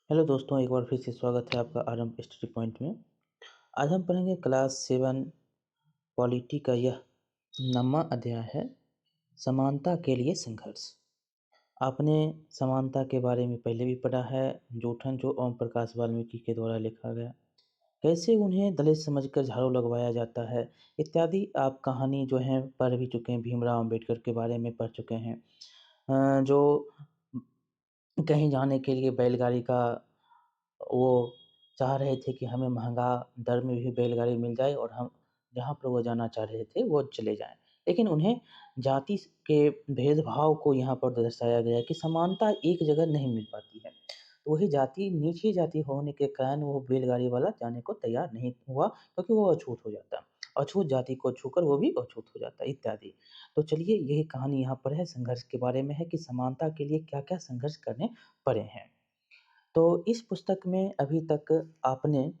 Hello दोस्तों, एक बार फिर से स्वागत है आपका आरंभ स्टडी पॉइंट में। आज हम पढ़ेंगे क्लास 7 पॉलिटी का यह 9वां अध्याय है, समानता के लिए संघर्ष। आपने समानता के बारे में पहले भी पढ़ा है, जूठन जो ओम प्रकाश वाल्मीकि के द्वारा लिखा गया, कैसे उन्हें दलित समझकर झाड़ू लगवाया जाता है इत्यादि। आप कहानी जो है पढ़ भी चुके हैं, भीमराव अम्बेडकर के बारे में पढ़ चुके हैं। जो कहीं जाने के लिए बैलगाड़ी का वो चाह रहे थे कि हमें महँगा दर में भी बैलगाड़ी मिल जाए और हम जहाँ पर वो जाना चाह रहे थे वो चले जाएँ। लेकिन उन्हें जाति के भेदभाव को यहाँ पर दर्शाया गया है कि समानता एक जगह नहीं मिल पाती है। तो वही जाति नीची जाति होने के कारण वो बैलगाड़ी वाला जाने को तैयार नहीं हुआ, क्योंकि वो अछूत हो जाता। अछूत जाति को छूकर वो भी अछूत हो जाता इत्यादि। तो चलिए, यही कहानी यहाँ पर है, संघर्ष के बारे में है कि समानता के लिए क्या-क्या संघर्ष करने पड़े हैं। तो इस पुस्तक में अभी तक आपने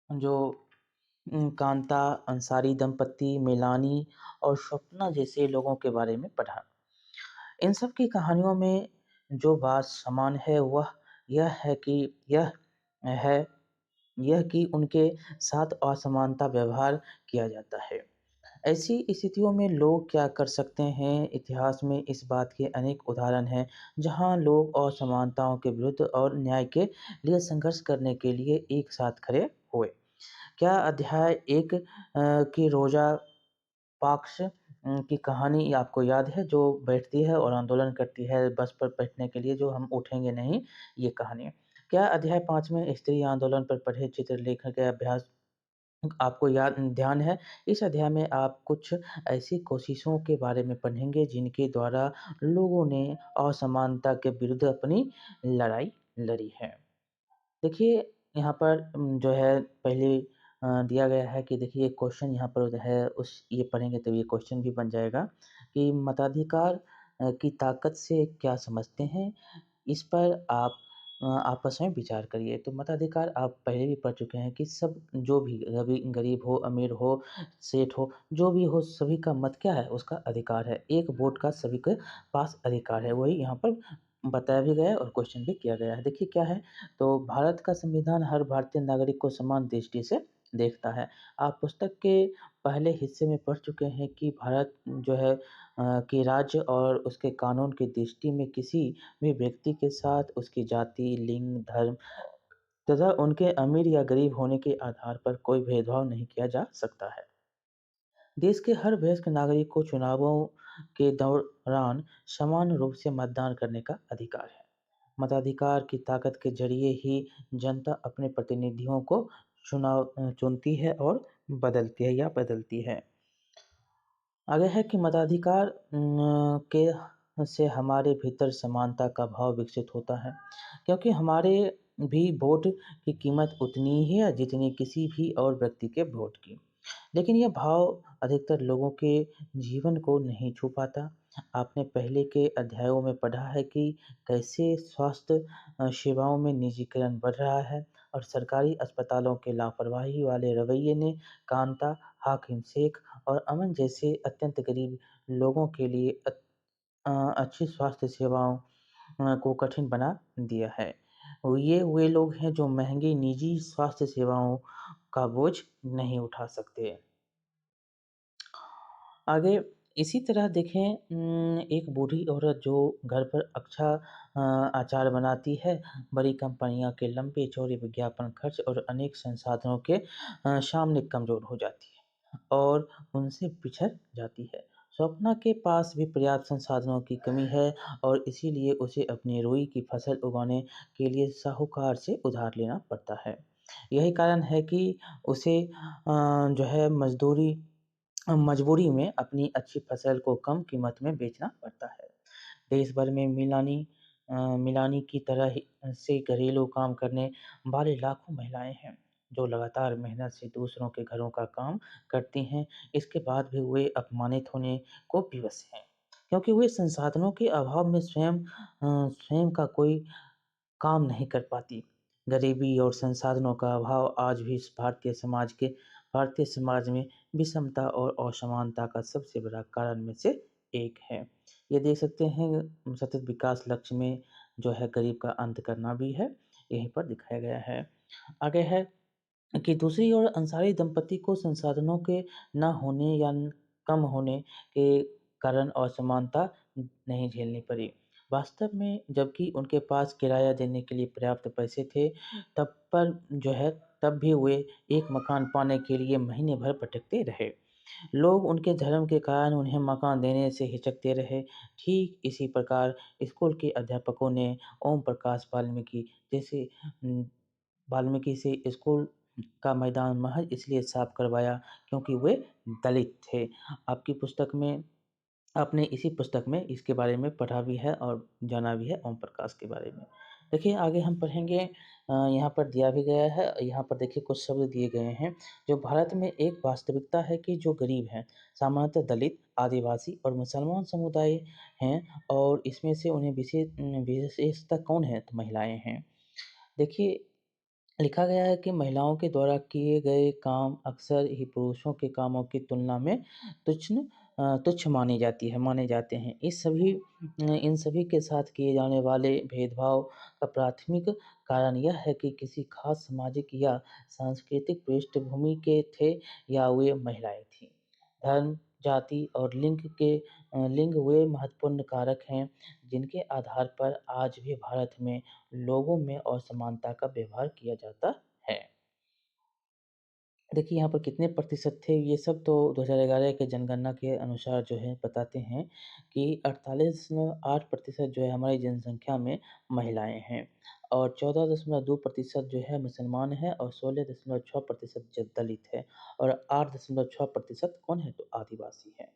जो कांता, अंसारी दंपति, मेलानी और स्वप्ना जैसे लोगों के बारे में पढ़ा। इन सब की कहानियों में जो बात समान है वह यह है कि यह है यह कि उनके साथ असमानता व्यवहार किया जाता है। ऐसी स्थितियों में लोग क्या कर सकते हैं? इतिहास में इस बात के अनेक उदाहरण हैं, जहां लोग असमानताओं के विरुद्ध और न्याय के लिए संघर्ष करने के लिए एक साथ खड़े हुए। क्या अध्याय 1 की रोजा पार्क्स की कहानी आपको याद है, जो बैठती है और आंदोलन करती है बस पर बैठने के लिए, जो हम उठेंगे नहीं, ये कहानी। क्या अध्याय 5 में स्त्री आंदोलन पर पढ़े चित्रलेखन के अभ्यास आपको याद ध्यान है? इस अध्याय में आप कुछ ऐसी कोशिशों के बारे में पढ़ेंगे जिनके द्वारा लोगों ने असमानता के विरुद्ध अपनी लड़ाई लड़ी है। देखिए, यहाँ पर जो है पहले दिया गया है कि देखिए क्वेश्चन यहाँ पर जो है उस ये पढ़ेंगे तो ये क्वेश्चन भी बन जाएगा कि मताधिकार की ताकत से क्या समझते हैं? इस पर आप आपस में विचार करिए। तो मताधिकार आप पहले भी पढ़ चुके हैं कि सब जो भी गरीब हो, अमीर हो, सेठ हो, जो भी हो, सभी का मत क्या है? उसका अधिकार है। एक वोट का सभी के पास अधिकार है। वही यहाँ पर बताया भी गया है और क्वेश्चन भी किया गया है। देखिए क्या है, तो भारत का संविधान हर भारतीय नागरिक को समान दृष्टि से देखता है। आप पुस्तक के पहले हिस्से में पढ़ चुके हैं कि भारत जो है कि राज्य और उसके कानून की दृष्टि में किसी भी व्यक्ति के साथ उसकी जाति, लिंग, धर्म तथा उनके अमीर या गरीब होने के आधार पर कोई भेदभाव नहीं किया जा सकता है। देश के हर वयस्क नागरिक को चुनावों के दौरान समान रूप से मतदान करने का अधिकार है। मताधिकार की ताकत के जरिए ही जनता अपने प्रतिनिधियों को चुनती है और बदलती है। आगे है कि मताधिकार के से हमारे भीतर समानता का भाव विकसित होता है, क्योंकि हमारे भी वोट की कीमत उतनी ही है जितनी किसी भी और व्यक्ति के वोट की। लेकिन यह भाव अधिकतर लोगों के जीवन को नहीं छू पाता। आपने पहले के अध्यायों में पढ़ा है कि कैसे स्वास्थ्य सेवाओं में निजीकरण बढ़ रहा है और सरकारी अस्पतालों के लापरवाही वाले रवैये ने कांता, हाकिम शेख और अमन जैसे अत्यंत गरीब लोगों के लिए अच्छी स्वास्थ्य सेवाओं को कठिन बना दिया है। ये वे लोग हैं जो महँगी निजी स्वास्थ्य सेवाओं का बोझ नहीं उठा सकते। आगे इसी तरह देखें, एक बूढ़ी औरत जो घर पर अच्छा अचार बनाती है, बड़ी कंपनियों के लंबे-चौड़े विज्ञापन खर्च और अनेक संसाधनों के सामने कमज़ोर हो जाती है और उनसे पिछड़ जाती है। स्वप्ना के पास भी पर्याप्त संसाधनों की कमी है और इसीलिए उसे अपनी रुई की फसल उगाने के लिए साहूकार से उधार लेना पड़ता है। यही कारण है कि उसे जो है मजबूरी में अपनी अच्छी फसल को कम कीमत में बेचना पड़ता है। देश भर में मिलानी की तरह ही से घरेलू काम करने वाले लाखों महिलाएं हैं, जो लगातार मेहनत से दूसरों के घरों का काम करती हैं। इसके बाद भी वे अपमानित होने को विवश हैं, क्योंकि वे संसाधनों के अभाव में स्वयं का कोई काम नहीं कर पाती। गरीबी और संसाधनों का अभाव आज भी इस भारतीय समाज में विषमता और असमानता का सबसे बड़ा कारण में से एक है। ये देख सकते हैं, सतत विकास लक्ष्य में जो है गरीब का अंत करना भी है। यहीं पर दिखाया गया है। आगे है कि दूसरी ओर अंसारी दंपति को संसाधनों के न होने या कम होने के कारण असमानता नहीं झेलनी पड़ी। वास्तव में जबकि उनके पास किराया देने के लिए पर्याप्त पैसे थे, तब पर जो है तब भी वे एक मकान पाने के लिए महीने भर भटकते रहे। लोग उनके धर्म के कारण उन्हें मकान देने से हिचकते रहे। ठीक इसी प्रकार स्कूल के अध्यापकों ने ओम प्रकाश वाल्मीकि से स्कूल का मैदान महज इसलिए साफ करवाया क्योंकि वे दलित थे। आपकी पुस्तक में आपने इसी पुस्तक में इसके बारे में पढ़ा भी है और जाना भी है ओम प्रकाश के बारे में। देखिए आगे हम पढ़ेंगे, यहाँ पर दिया भी गया है, यहाँ पर देखिए कुछ शब्द दिए गए हैं जो भारत में एक वास्तविकता है कि जो गरीब हैं, सामान्यतः दलित, आदिवासी और मुसलमान समुदाय हैं और इसमें से उन्हें विशेषता कौन है? तो महिलाएँ हैं। देखिए लिखा गया है कि महिलाओं के द्वारा किए गए काम अक्सर ही पुरुषों के कामों की तुलना में तुच्छ माने जाते हैं। इन सभी के साथ किए जाने वाले भेदभाव का प्राथमिक कारण यह है कि किसी खास सामाजिक या सांस्कृतिक पृष्ठभूमि के थे या वे महिलाएं थीं। धर्म, जाति और लिंग वे महत्वपूर्ण कारक हैं जिनके आधार पर आज भी भारत में लोगों में असमानता का व्यवहार किया जाता है। देखिए यहाँ पर कितने प्रतिशत थे, ये सब तो 2011 के जनगणना के अनुसार जो है बताते हैं कि 48.8% जो है हमारी जनसंख्या में महिलाएँ हैं और 14.2% जो है मुसलमान हैं और 16.6% ज दलित है और 8.6% कौन है? तो आदिवासी है।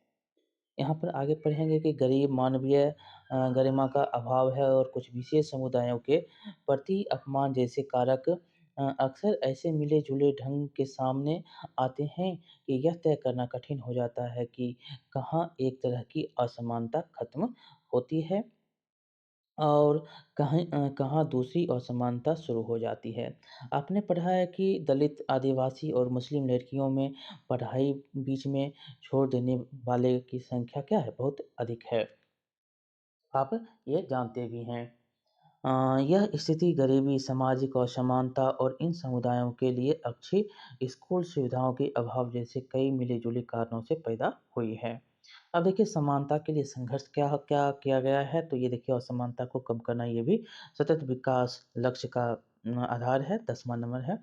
यहाँ पर आगे पढ़ेंगे कि गरीब मानवीय गरिमा का अभाव है और कुछ विशेष समुदायों के प्रति अपमान जैसे कारक अक्सर ऐसे मिले-जुले ढंग के सामने आते हैं कि यह तय करना कठिन हो जाता है कि कहाँ एक तरह की असमानता खत्म होती है और कहाँ दूसरी असमानता शुरू हो जाती है। आपने पढ़ा है कि दलित, आदिवासी और मुस्लिम लड़कियों में पढ़ाई बीच में छोड़ देने वाले की संख्या क्या है? बहुत अधिक है। आप ये जानते भी हैं। यह स्थिति गरीबी, सामाजिक असमानता और इन समुदायों के लिए अच्छी स्कूल सुविधाओं के अभाव जैसे कई मिले-जुले कारणों से पैदा हुई है। अब देखिए समानता के लिए संघर्ष क्या क्या किया गया है, तो ये देखिए असमानता को कम करना ये भी सतत विकास लक्ष्य का आधार है, 10वां नंबर है।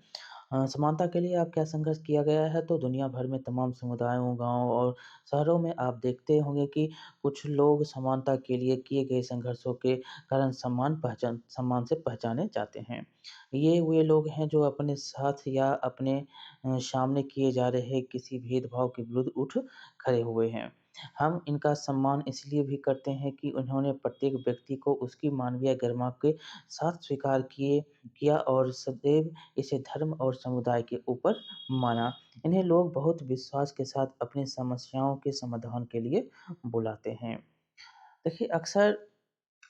समानता के लिए अब क्या संघर्ष किया गया है, तो दुनिया भर में तमाम समुदायों, गाँव और शहरों में आप देखते होंगे कि कुछ लोग समानता के लिए किए गए संघर्षों के कारण सम्मान से पहचाने जाते हैं। ये वे लोग हैं जो अपने साथ या अपने सामने किए जा रहे किसी भेदभाव के विरुद्ध उठ खड़े हुए हैं। हम इनका सम्मान इसलिए भी करते हैं कि उन्होंने प्रत्येक व्यक्ति को उसकी मानवीय गरिमा के साथ किया और सदैव इसे धर्म और समुदाय के ऊपर माना। इन्हें लोग बहुत विश्वास के साथ अपनी समस्याओं के समाधान के लिए बुलाते हैं। देखिए अक्सर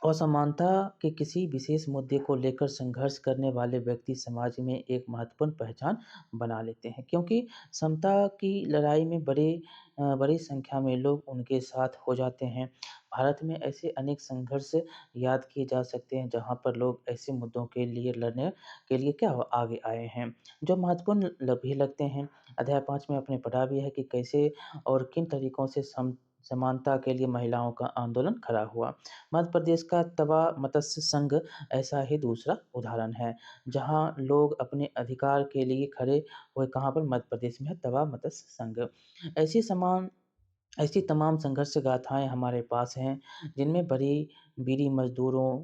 असमानता के किसी विशेष मुद्दे को लेकर संघर्ष करने वाले व्यक्ति समाज में एक महत्वपूर्ण पहचान बना लेते हैं क्योंकि समता की लड़ाई में बड़ी संख्या में लोग उनके साथ हो जाते हैं। भारत में ऐसे अनेक संघर्ष याद किए जा सकते हैं जहाँ पर लोग ऐसे मुद्दों के लिए लड़ने के लिए आगे आए हैं जो महत्वपूर्ण भी लगते हैं। अध्याय 5 में आपने पढ़ा भी है कि कैसे और किन तरीकों से समानता के लिए महिलाओं का आंदोलन खड़ा हुआ। मध्य प्रदेश का तवा मत्स्य संघ ऐसा ही दूसरा उदाहरण है, जहाँ लोग अपने अधिकार के लिए खड़े हुए। कहाँ पर? मध्य प्रदेश में है तवा मत्स्य संघ। ऐसी समान ऐसी तमाम संघर्ष गाथाएँ हमारे पास हैं, जिनमें बीड़ी मज़दूरों,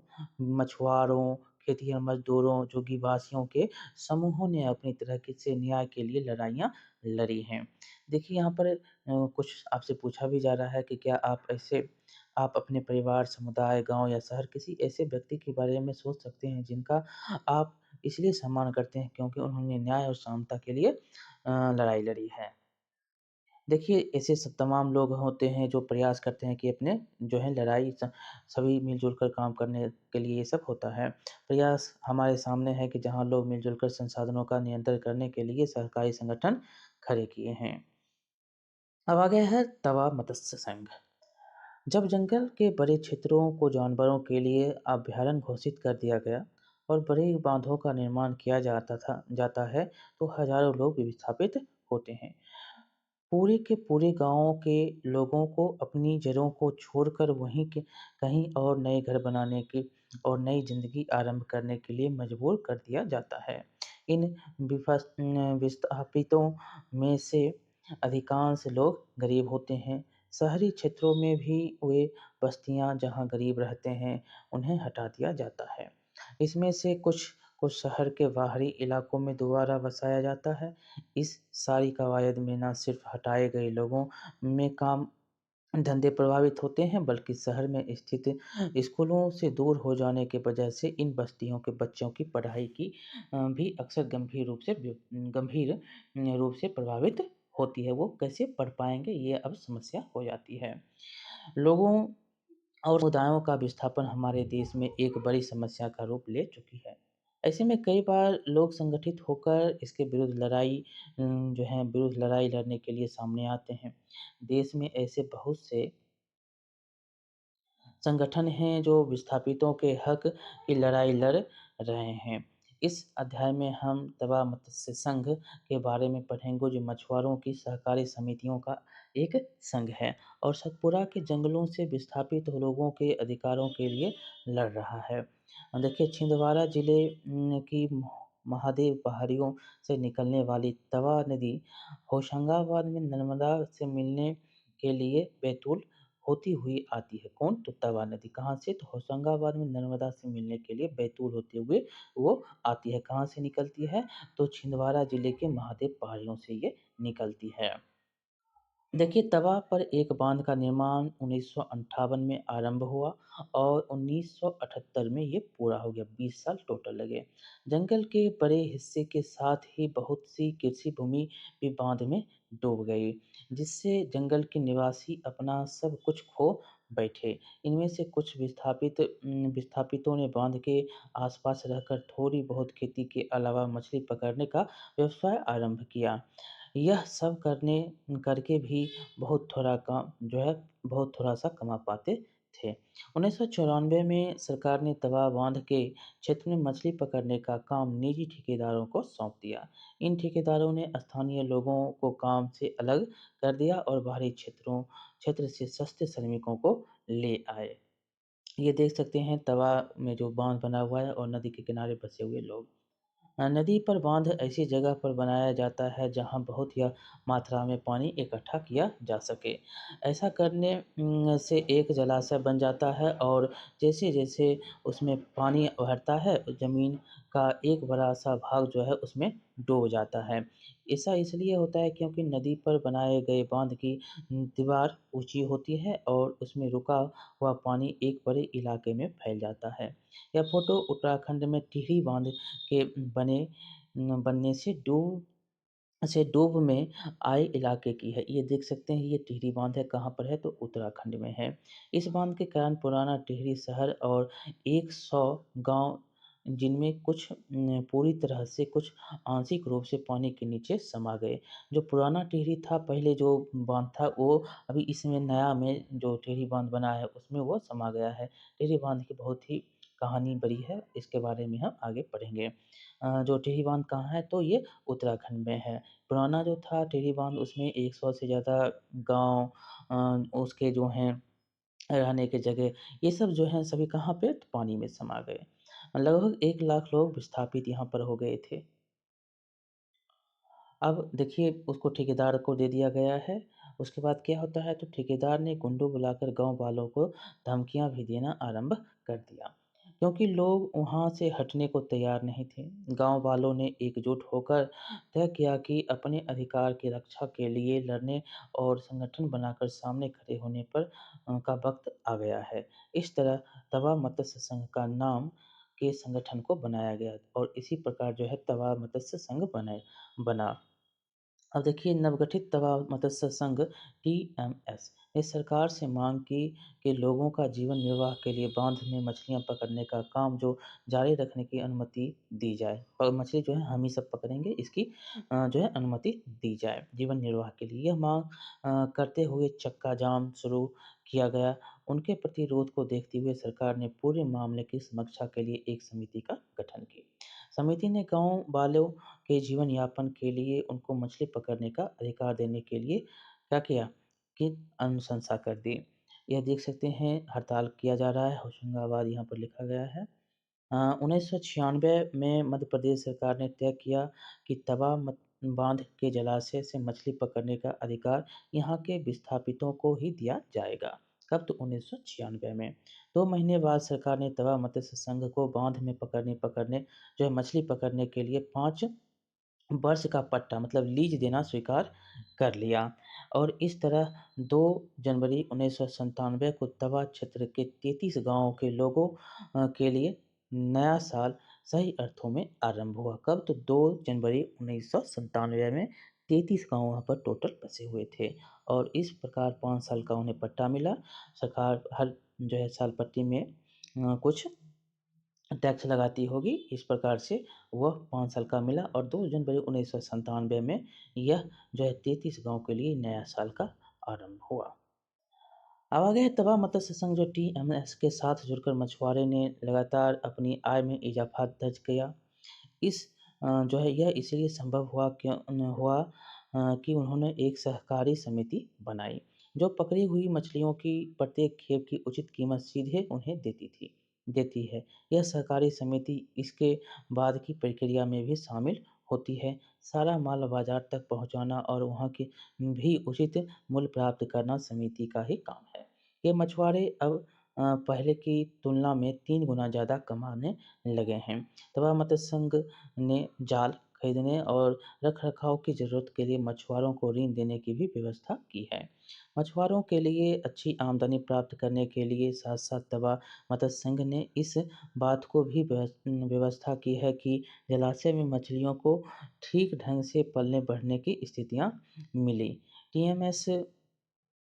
मछुआरों, खेतिहर मज़दूरों, झुग्गीवासियों के समूहों ने अपनी तरह के से न्याय के लिए लड़ाइयाँ लड़ी हैं। देखिए यहाँ पर कुछ आपसे पूछा भी जा रहा है कि क्या आप अपने परिवार, समुदाय, गाँव या शहर किसी ऐसे व्यक्ति के बारे में सोच सकते हैं जिनका आप इसलिए सम्मान करते हैं क्योंकि उन्होंने न्याय और समता के लिए लड़ाई लड़ी है। देखिए, ऐसे तमाम लोग होते हैं जो प्रयास करते हैं कि अपने जो है लड़ाई सभी मिल-जुल कर काम करने के लिए ये सब होता है। प्रयास हमारे सामने है कि जहाँ लोग मिल-जुल कर संसाधनों का नियंत्रण करने के लिए सहकारी संगठन खड़े किए हैं। अब आ गया है तवा मत्स्य संघ। जब जंगल के बड़े क्षेत्रों को जानवरों के लिए अभयारण्य घोषित कर दिया गया और बड़े बांधों का निर्माण किया जाता है तो हजारों लोग विस्थापित होते हैं। पूरे के पूरे गाँव के लोगों को अपनी जड़ों को छोड़कर वहीं के कहीं और नए घर बनाने की और नई ज़िंदगी आरंभ करने के लिए मजबूर कर दिया जाता है। इन विस्थापितों में से अधिकांश लोग गरीब होते हैं। शहरी क्षेत्रों में भी वे बस्तियां जहां गरीब रहते हैं, उन्हें हटा दिया जाता है। इसमें से कुछ को शहर के बाहरी इलाकों में दोबारा बसाया जाता है। इस सारी कवायद में न सिर्फ हटाए गए लोगों में काम धंधे प्रभावित होते हैं, बल्कि शहर में स्थित स्कूलों से दूर हो जाने की वजह से इन बस्तियों के बच्चों की पढ़ाई की भी अक्सर गंभीर रूप से प्रभावित होती है। वो कैसे पढ़ पाएंगे, ये अब समस्या हो जाती है। लोगों और समुदायों का विस्थापन हमारे देश में एक बड़ी समस्या का रूप ले चुकी है। ऐसे में कई बार लोग संगठित होकर इसके विरुद्ध लड़ाई लड़ने के लिए सामने आते हैं। देश में ऐसे बहुत से संगठन हैं जो विस्थापितों के हक की लड़ाई लड़ रहे हैं। इस अध्याय में हम तवा मत्स्य संघ के बारे में पढ़ेंगे, जो मछुआरों की सहकारी समितियों का एक संघ है और सतपुरा के जंगलों से विस्थापित लोगों के अधिकारों के लिए लड़ रहा है। देखिए, छिंदवाड़ा जिले की महादेव पहाड़ियों से निकलने वाली तवा नदी होशंगाबाद में नर्मदा से मिलने के लिए बैतूल होती हुई आती है। कौन? तो तवा नदी। कहाँ से? तो होशंगाबाद में नर्मदा से मिलने के लिए बैतूल होते हुए वो आती है। कहाँ से निकलती है? तो छिंदवाड़ा जिले के महादेव पहाड़ियों से ये निकलती है। देखिए, तवा पर एक बांध का निर्माण 1958 में आरंभ हुआ और 1978 में ये पूरा हो गया। 20 साल टोटल लगे। जंगल के बड़े हिस्से के साथ ही बहुत सी कृषि भूमि भी बांध में डूब गई, जिससे जंगल के निवासी अपना सब कुछ खो बैठे। इनमें से कुछ विस्थापितों ने बांध के आसपास रहकर थोड़ी बहुत खेती के अलावा मछली पकड़ने का व्यवसाय आरंभ किया। यह सब करके भी बहुत थोड़ा-सा कमा पाते थे। 1994 में सरकार ने तवा बाँध के क्षेत्र में मछली पकड़ने का काम निजी ठेकेदारों को सौंप दिया। इन ठेकेदारों ने स्थानीय लोगों को काम से अलग कर दिया और बाहरी क्षेत्र से सस्ते श्रमिकों को ले आए। ये देख सकते हैं तवा में जो बाँध बना हुआ है और नदी के किनारे बसे हुए लोग। नदी पर बाँध ऐसी जगह पर बनाया जाता है जहाँ बहुत या मात्रा में पानी इकट्ठा किया जा सके। ऐसा करने से एक जलाशय बन जाता है और जैसे-जैसे उसमें पानी भरता है, ज़मीन का एक बड़ा-सा भाग जो है उसमें डूब जाता है। ऐसा इसलिए होता है क्योंकि नदी पर बनाए गए बाँध की दीवार ऊँची होती है और उसमें रुका हुआ पानी एक बड़े इलाके में फैल जाता है। यह फ़ोटो उत्तराखंड में टिहरी बाँध के बनने से डूब में आए इलाके की है। ये देख सकते हैं, ये टिहरी बाँध है, कहाँ पर है? तो उत्तराखंड में है। इस बाँध के कारण पुराना टिहरी शहर और 100 गाँव, जिनमें कुछ पूरी तरह से, कुछ आंशिक रूप से पानी के नीचे समा गए। जो पुराना टिहरी था, पहले जो बाँध था, वो अभी इसमें नया में जो टिहरी बाँध बना है, उसमें वो समा गया है। टिहरी बाँध की बहुत ही कहानी बड़ी है, इसके बारे में हम आगे पढ़ेंगे। जो टिहरी बाँध कहाँ है? तो ये उत्तराखंड में है। पुराना जो था टिहरी बाँध, उसमें 100 से ज़्यादा गाँव, उसके जो हैं रहने की जगह, ये सब जो हैं सभी कहाँ पे? तो पानी में समा गए। लगभग 1 लाख लोग विस्थापित यहाँ पर हो गए थे। अब देखिए, उसको ठेकेदार को दे दिया गया है। उसके बाद क्या होता है, तो ठेकेदार ने गुंडों बुलाकर गाँव वालों को धमकियाँ भी देना आरंभ कर दिया, क्योंकि लोग वहाँ से हटने को तैयार नहीं थे। गाँव वालों ने एकजुट होकर तय किया कि अपने अधिकार की रक्षा के लिए लड़ने और संगठन बनाकर सामने खड़े होने का वक्त आ गया है। इस तरह तवा मत्स्य संघ का नाम के संगठन को बनाया गया और इसी प्रकार जो है तवा मत्स्य संघ बना। अब देखिए नवगठित तवा मत्स्य संघ टीएमएस ने सरकार से मांग की कि लोगों का जीवन निर्वाह के लिए बांध में मछलियां पकड़ने का काम जो जारी रखने की अनुमति दी जाए और मछली जो है हम ही सब पकड़ेंगे इसकी जो है अनुमति दी जाए जीवन निर्वाह के लिए यह मांग करते हुए चक्का जाम शुरू किया गया उनके प्रतिरोध को देखते हुए सरकार ने पूरे मामले की समीक्षा के लिए एक समिति का गठन किया समिति ने गांव वालों के जीवन यापन के लिए उनको मछली पकड़ने का अधिकार देने के लिए क्या किया कि अनुशंसा कर दी। यह देख सकते हैं हड़ताल किया जा रहा है होशंगाबाद यहाँ पर लिखा गया है। 1996 में मध्य प्रदेश सरकार ने तय किया कि बांध के जलाशय से मछली पकड़ने का अधिकार यहाँ के विस्थापितों को ही दिया जाएगा। कब तो 1996 में 2 महीने बाद सरकार ने तवा मत्स्य संघ को बांध में पकड़ने जो है मछली पकड़ने के लिए 5 वर्ष का पट्टा मतलब लीज देना स्वीकार कर लिया और इस तरह 2 जनवरी 1997 को तवा क्षेत्र के 33 गांवों के लोगों के लिए नया साल सही अर्थों में आरंभ हुआ। कब तो 2 जनवरी 1997 में 33 गांव वहाँ पर टोटल बसे हुए थे और इस प्रकार 5 साल का उन्हें पट्टा मिला। सरकार हर जो है साल पट्टी में कुछ टैक्स लगाती होगी इस प्रकार से वह 5 साल का मिला और 2 जनवरी 1997 में यह जो है 33 गांव के लिए नया साल का आरंभ हुआ। अब आ गया है तवा मत्स्य संघ जो टीएमएस के साथ जुड़कर मछुआरे ने लगातार अपनी आय में इजाफा दर्ज किया। इस जो है यह इसलिए संभव हुआ कि उन्होंने एक सहकारी समिति बनाई जो पकड़ी हुई मछलियों की प्रत्येक खेप की उचित कीमत सीधे उन्हें देती है। यह सहकारी समिति इसके बाद की प्रक्रिया में भी शामिल होती है। सारा माल बाजार तक पहुंचाना और वहां की भी उचित मूल्य प्राप्त करना समिति का ही काम है। ये मछुआरे अब पहले की तुलना में 3 गुना ज़्यादा कमाने लगे हैं। तवा मत्स्य संघ ने जाल खरीदने और रखरखाव की ज़रूरत के लिए मछुआरों को ऋण देने की भी व्यवस्था की है। मछुआरों के लिए अच्छी आमदनी प्राप्त करने के लिए साथ-साथ तवा मत्स्य संघ ने इस बात को भी व्यवस्था की है कि जलाशय में मछलियों को ठीक ढंग से पलने-बढ़ने की स्थितियाँ मिलें। टीएमएस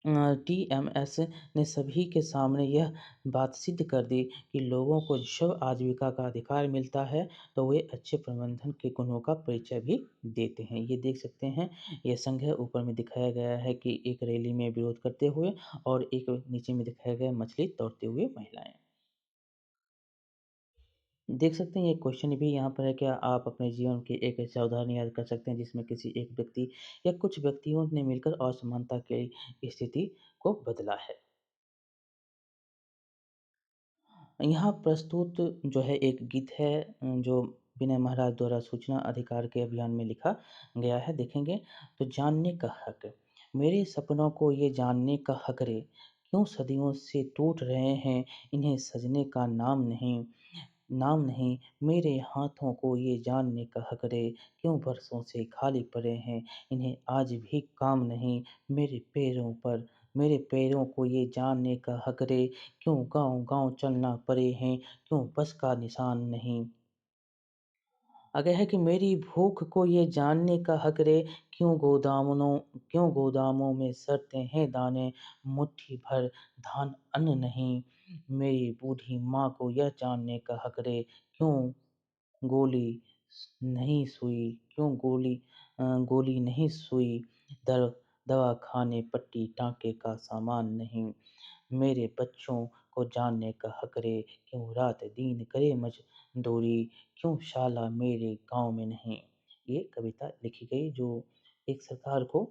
टीएमएस ने सभी के सामने यह बात सिद्ध कर दी कि लोगों को जब आजीविका का अधिकार मिलता है तो वे अच्छे प्रबंधन के गुणों का परिचय भी देते हैं। ये देख सकते हैं ये संघ है ऊपर में दिखाया गया है कि एक रैली में विरोध करते हुए और एक नीचे में दिखाया गया मछली तोड़ते हुए महिलाएं। देख सकते हैं ये क्वेश्चन भी यहाँ पर है क्या आप अपने जीवन की एक ऐसा उदाहरण याद कर सकते हैं जिसमें किसी एक व्यक्ति या कुछ व्यक्तियों ने मिलकर असमानता की स्थिति को बदला है। यहाँ प्रस्तुत जो है एक गीत है जो विनय महाराज द्वारा सूचना अधिकार के अभियान में लिखा गया है देखेंगे तो जानने का हक मेरे सपनों को ये जानने का हक रे क्यों सदियों से टूट रहे हैं इन्हें सजने का नाम नहीं मेरे हाथों को ये जानने का हक रे क्यों बरसों से खाली पड़े हैं इन्हें आज भी काम नहीं मेरे पैरों पर मेरे पैरों को ये जानने का हक रे क्यों गांव-गांव चलना पड़े हैं क्यों बस का निशान नहीं आगे है कि मेरी भूख को ये जानने का हक रे क्यों गोदामों में सड़ते हैं दाने मुट्ठी भर धान अन्न नहीं मेरी बूढ़ी माँ को यह जानने का हक रे क्यों गोली नहीं सुई क्यों गोली नहीं सुई दर दवा खाने पट्टी टाँके का सामान नहीं मेरे बच्चों को जानने का हक रे क्यों रात दिन करे मजदूरी क्यों शाला मेरे गाँव में नहीं। ये कविता लिखी गई जो एक सरकार को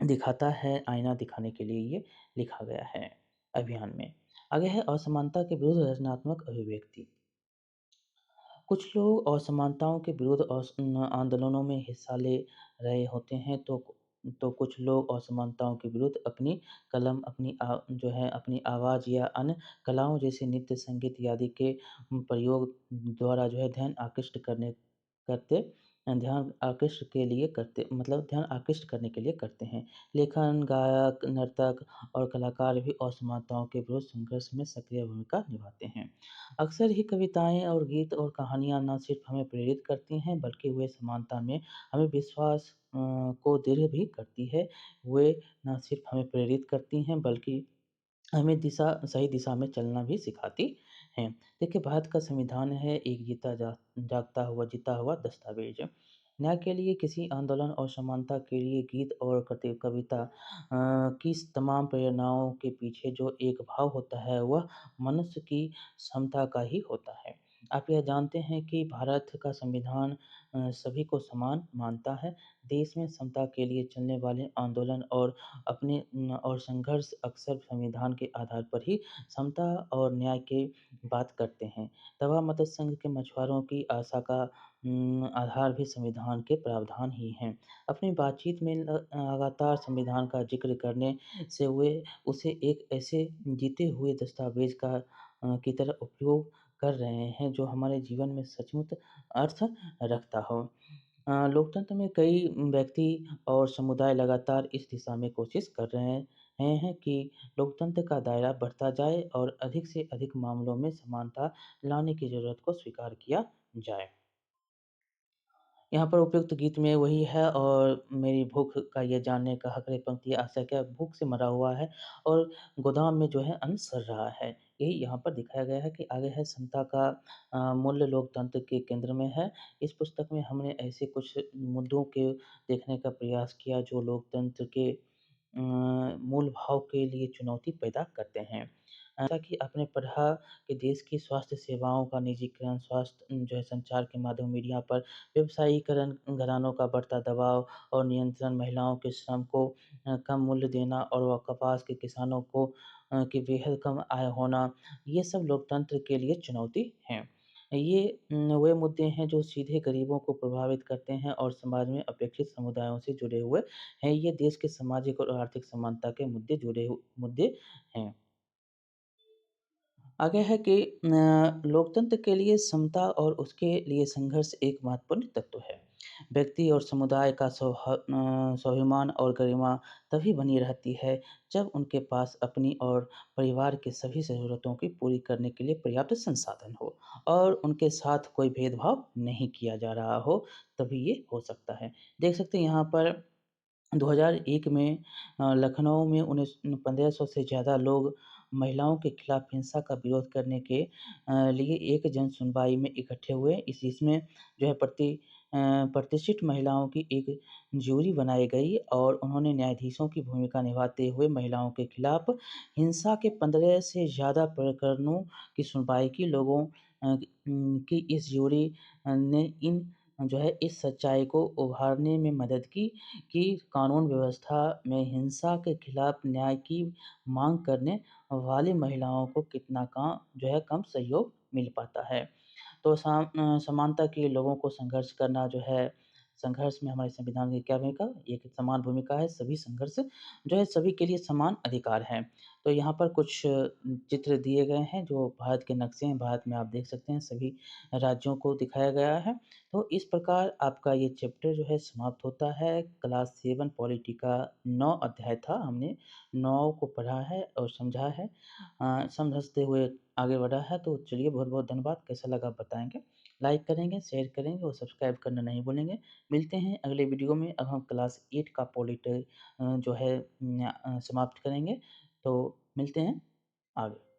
दिखाता है आईना दिखाने के लिए ये लिखा गया है अभियान में। आगे है असमानता के विरुद्ध रचनात्मक अभिव्यक्ति। कुछ लोग असमानताओं के विरुद्ध आंदोलनों में हिस्सा ले रहे होते हैं तो कुछ लोग असमानताओं के विरुद्ध अपनी कलम जो है अपनी आवाज़ या अन्य कलाओं जैसे नृत्य संगीत आदि के प्रयोग द्वारा जो है ध्यान आकृष्ट करते ध्यान आकृष्ट के लिए करते मतलब ध्यान आकृष्ट करने के लिए करते हैं। लेखन, गायक, नर्तक और कलाकार भी असमानताओं के विरुद्ध संघर्ष में सक्रिय भूमिका निभाते हैं। अक्सर ही कविताएँ और गीत और कहानियाँ न सिर्फ हमें प्रेरित करती हैं, बल्कि वे समानता में हमें विश्वास को दृढ़ भी करती है। वे न सिर्फ हमें प्रेरित करती हैं, बल्कि हमें सही दिशा में चलना भी सिखाती हैं। देखिए, भारत का संविधान है एक जीता हुआ दस्तावेज। न्याय के लिए किसी आंदोलन और समानता के लिए गीत और कविता की तमाम प्रेरणाओं के पीछे जो एक भाव होता है, वह मनुष्य की क्षमता का ही होता है। आप यह जानते हैं कि भारत का संविधान सभी को समान मानता है। देश में समता के लिए चलने वाले आंदोलन और संघर्ष अक्सर संविधान के आधार पर ही समता और न्याय की बात करते हैं। तवा मदद संघ के मछुआरों की आशा का आधार भी संविधान के प्रावधान ही हैं। अपनी बातचीत में लगातार संविधान का जिक्र करने से वे उसे एक ऐसे जीते हुए दस्तावेज की तरह उपयोग कर रहे हैं जो हमारे जीवन में सचमुच अर्थ रखता हो। लोकतंत्र में कई व्यक्ति और समुदाय लगातार इस दिशा में कोशिश कर रहे हैं कि लोकतंत्र का दायरा बढ़ता जाए और अधिक से अधिक मामलों में समानता लाने की ज़रूरत को स्वीकार किया जाए। यहाँ पर उपयुक्त गीत में वही है और मेरी भूख का ये जानने का हक रे पंक्ति आशा क्या भूख से मरा हुआ है और गोदाम में जो है अन्न सड़ रहा है। यही यहाँ पर दिखाया गया है कि आगे है समता का मूल्य लोकतंत्र के केंद्र में है। इस पुस्तक में हमने ऐसे कुछ मुद्दों के देखने का प्रयास किया जो लोकतंत्र के मूल भाव के लिए चुनौती पैदा करते हैं। जैसा कि आपने पढ़ा कि देश की स्वास्थ्य सेवाओं का निजीकरण, स्वास्थ्य जो है संचार के माध्यम मीडिया पर व्यवसायीकरण, घरानों का बढ़ता दबाव और नियंत्रण, महिलाओं के श्रम को कम मूल्य देना और वह कपास के किसानों की बेहद कम आय होना, ये सब लोकतंत्र के लिए चुनौती हैं। ये वे मुद्दे हैं जो सीधे गरीबों को प्रभावित करते हैं और समाज में अपेक्षित समुदायों से जुड़े हुए हैं। ये देश के सामाजिक और आर्थिक समानता के मुद्दे हैं। आगे है कि लोकतंत्र के लिए समता और उसके लिए संघर्ष एक महत्वपूर्ण तत्व है। व्यक्ति और समुदाय का स्वाभिमान और गरिमा तभी बनी रहती है जब उनके पास अपनी और परिवार के सभी ज़रूरतों की पूरी करने के लिए पर्याप्त संसाधन हो और उनके साथ कोई भेदभाव नहीं किया जा रहा हो, तभी ये हो सकता है। देख सकते हैं यहाँ पर 2001 में लखनऊ में 1500 से ज़्यादा लोग महिलाओं के खिलाफ हिंसा का विरोध करने के लिए एक जन सुनवाई में इकट्ठे हुए। इसमें जो है प्रतिष्ठित महिलाओं की एक ज्यूरी बनाई गई और उन्होंने न्यायाधीशों की भूमिका निभाते हुए महिलाओं के खिलाफ हिंसा के 15 से ज़्यादा प्रकरणों की सुनवाई की। की इस ज्यूरी ने इन जो है इस सच्चाई को उभारने में मदद की कि कानून व्यवस्था में हिंसा के खिलाफ न्याय की मांग करने वाली महिलाओं को कितना जो है कम सहयोग मिल पाता है। तो समानता के लोगों को संघर्ष करना जो है संघर्ष में हमारे संविधान की क्या भूमिका? एक समान भूमिका है, सभी संघर्ष जो है सभी के लिए समान अधिकार हैं। तो यहाँ पर कुछ चित्र दिए गए हैं जो भारत के नक्शे हैं, भारत में आप देख सकते हैं सभी राज्यों को दिखाया गया है। तो इस प्रकार आपका ये चैप्टर जो है समाप्त होता है। क्लास 7 पॉलिटी का 9 अध्याय था, हमने 9 को पढ़ा है और समझा है। समझते हुए आगे बढ़ा है। तो चलिए बहुत-बहुत धन्यवाद। कैसा लगा आप बताएँगे? लाइक करेंगे, शेयर करेंगे और सब्सक्राइब करना नहीं भूलेंगे। मिलते हैं अगले वीडियो में। अब हम क्लास 8 का जो है समाप्त करेंगे। तो मिलते हैं आगे।